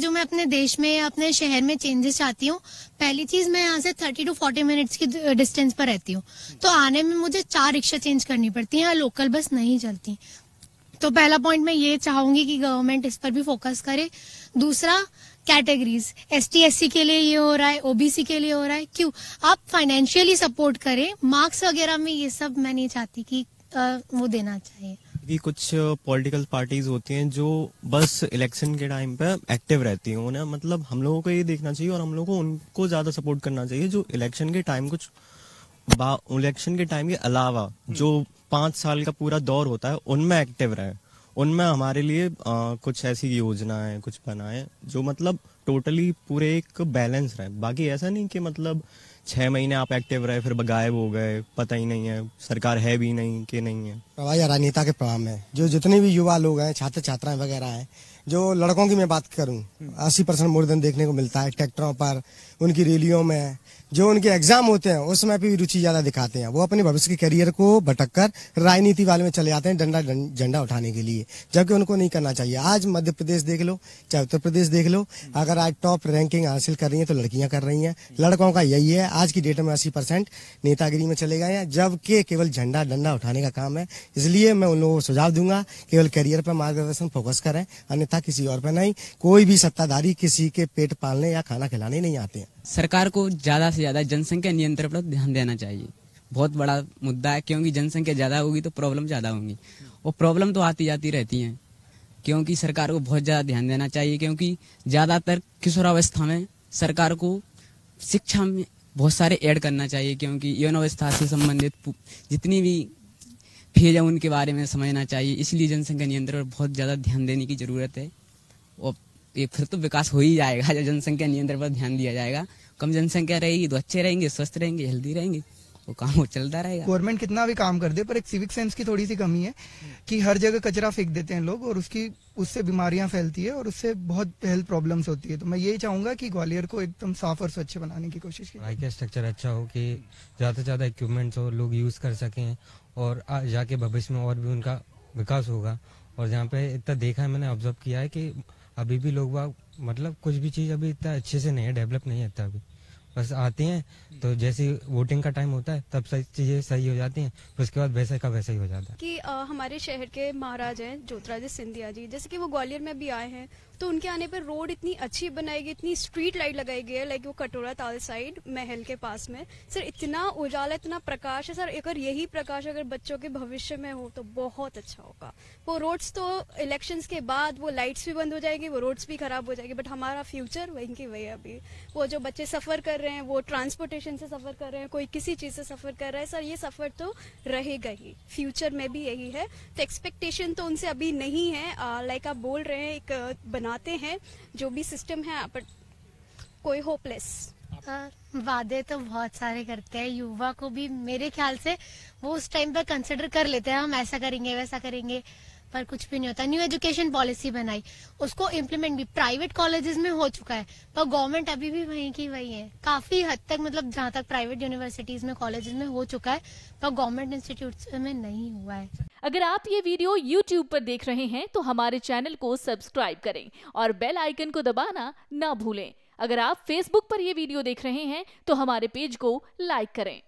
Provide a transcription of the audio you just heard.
जो मैं अपने देश में या अपने शहर में चेंजेस चाहती हूँ, पहली चीज मैं यहाँ से 30 to 40 मिनट्स की डिस्टेंस पर रहती हूँ, तो आने में मुझे 4 रिक्शा चेंज करनी पड़ती है, लोकल बस नहीं चलती। तो पहला पॉइंट मैं ये चाहूंगी कि गवर्नमेंट इस पर भी फोकस करे। दूसरा, कैटेगरीज, ST SC के लिए ये हो रहा है, OBC के लिए हो रहा है, क्यों? आप फाइनेंशियली सपोर्ट करें, मार्क्स वगैरह में ये सब मैं नहीं चाहती कि वो देना चाहिए। कि कुछ पॉलिटिकल पार्टीज होती हैं जो बस इलेक्शन के टाइम पे एक्टिव रहती हैं, उन्हें मतलब हम लोगों को ये देखना चाहिए और हम लोगों को उनको ज्यादा सपोर्ट करना चाहिए जो इलेक्शन के टाइम इलेक्शन के टाइम के अलावा जो 5 साल का पूरा दौर होता है उनमें एक्टिव रहे, उनमें हमारे लिए कुछ ऐसी योजनाएं कुछ बनाए जो मतलब टोटली पूरे एक बैलेंस रहे। बाकी ऐसा नहीं कि मतलब 6 महीने आप एक्टिव रहे फिर गायब हो गए, पता ही नहीं है, सरकार है भी नहीं कि नहीं है। प्रभाव राजनेता के प्रभाव में जो जितने भी युवा लोग हैं, छात्र छात्राएं वगैरह हैं, जो लड़कों की मैं बात करूं 80% मूर्धन देखने को मिलता है ट्रैक्टरों पर, उनकी रैलियों में, जो उनके एग्जाम होते हैं उसमें भी रुचि ज्यादा दिखाते हैं। वो अपने भविष्य के करियर को भटककर राजनीति वाले में चले जाते हैं झंडा उठाने के लिए, जबकि उनको नहीं करना चाहिए। आज मध्य प्रदेश देख लो, चाहे उत्तर प्रदेश देख लो, अगर आज टॉप रैंकिंग हासिल कर रही है तो लड़कियां कर रही हैं। लड़कों का यही है, आज की डेट में 80% नेतागिरी में चले गए हैं, जबकि केवल झंडा डंडा उठाने का काम है। इसलिए मैं उन लोगों को सुझाव दूंगा केवल करियर पर मार्गदर्शन फोकस करें, अन्यथा किसी और पर नहीं। कोई भी सत्ताधारी किसी के पेट पालने या खाना खिलाने नहीं आते हैं। सरकार को ज्यादा से ज्यादा जनसंख्या नियंत्रण पर ध्यान देना चाहिए। बहुत बड़ा मुद्दा है, क्योंकि जनसंख्या ज्यादा होगी तो प्रॉब्लम ज्यादा होंगी, और प्रॉब्लम तो आती जाती रहती हैं। क्योंकि सरकार को बहुत ज्यादा ध्यान देना चाहिए, क्योंकि ज्यादातर किशोरावस्था में सरकार को शिक्षा में बहुत सारे ऐड करना चाहिए, क्योंकि यौन अवस्था से संबंधित जितनी भी फेज है उनके बारे में समझना चाहिए। इसलिए जनसंख्या नियंत्रण पर बहुत ज्यादा ध्यान देने की जरूरत है, और ये फिर तो विकास हो ही जाएगा जब जनसंख्या नियंत्रण पर ध्यान दिया जाएगा। कम जनसंख्या रहेगी तो अच्छे रहेंगे, स्वस्थ रहेंगे, हेल्दी रहेंगे, वो काम वो चलता रहेगा। गवर्नमेंट कितना भी काम कर दे, पर एक सिविक सेंस की थोड़ी सी कमी है कि हर जगह कचरा फेंक देते हैं लोग, और उससे बीमारियां फैलती है और उससे बहुत हेल्थ प्रॉब्लम्स होती है। तो मैं यही चाहूंगा कि ग्वालियर को एकदम साफ और स्वच्छ बनाने की कोशिश की। पढ़ाई का स्ट्रक्चर अच्छा हो कि ज्यादा से ज्यादा इक्विपमेंट्स हो, लोग यूज कर सकें, और जाके भविष्य में और भी उनका विकास होगा। और जहाँ पे इतना देखा है, मैंने ऑब्जर्व किया है कि अभी भी लोग मतलब कुछ भी चीज अभी इतना अच्छे से नहीं है, डेवलप नहीं है इतना अभी। बस आते हैं तो जैसे वोटिंग का टाइम होता है तब सही चीजें सही हो जाती हैं, फिर उसके बाद वैसे का वैसा ही हो जाता है। कि हमारे शहर के महाराज हैं ज्योतिरादित्य सिंधिया जी, जैसे कि वो ग्वालियर में भी आए हैं, तो उनके आने पर रोड इतनी अच्छी बनाई गई, इतनी स्ट्रीट लाइट लगाई गई है, लाइक वो कटोरा ताल साइड महल के पास में। सर इतना उजाला, इतना प्रकाश है सर, अगर यही प्रकाश अगर बच्चों के भविष्य में हो तो बहुत अच्छा होगा। वो रोड्स तो इलेक्शंस के बाद वो लाइट्स भी बंद हो जाएगी, वो रोड्स भी खराब हो जाएगी, बट हमारा फ्यूचर वहीं की वही। अभी वो जो बच्चे सफर कर रहे हैं, वो ट्रांसपोर्टेशन से सफर कर रहे हैं, कोई किसी चीज से सफर कर रहा है, सर ये सफर तो रहेगा ही, फ्यूचर में भी यही है। तो एक्सपेक्टेशन तो उनसे अभी नहीं है, लाइक आप बोल रहे हैं एक बनाते हैं जो भी सिस्टम है, बट कोई होपलेस। वादे तो बहुत सारे करते हैं, युवा को भी मेरे ख्याल से वो उस टाइम पर कंसिडर कर लेते हैं, हम ऐसा करेंगे वैसा करेंगे, पर कुछ भी नहीं होता। न्यू एजुकेशन पॉलिसी बनाई, उसको इम्प्लीमेंट भी प्राइवेट कॉलेजेस में हो चुका है, पर गवर्नमेंट अभी भी वहीं की वही है। काफी हद तक मतलब जहाँ तक प्राइवेट यूनिवर्सिटीज में कॉलेजेस में हो चुका है, पर गवर्नमेंट इंस्टीट्यूट में नहीं हुआ है। अगर आप ये वीडियो YouTube पर देख रहे हैं तो हमारे चैनल को सब्सक्राइब करें और बेल आइकन को दबाना ना भूलें। अगर आप Facebook पर ये वीडियो देख रहे हैं तो हमारे पेज को लाइक करें।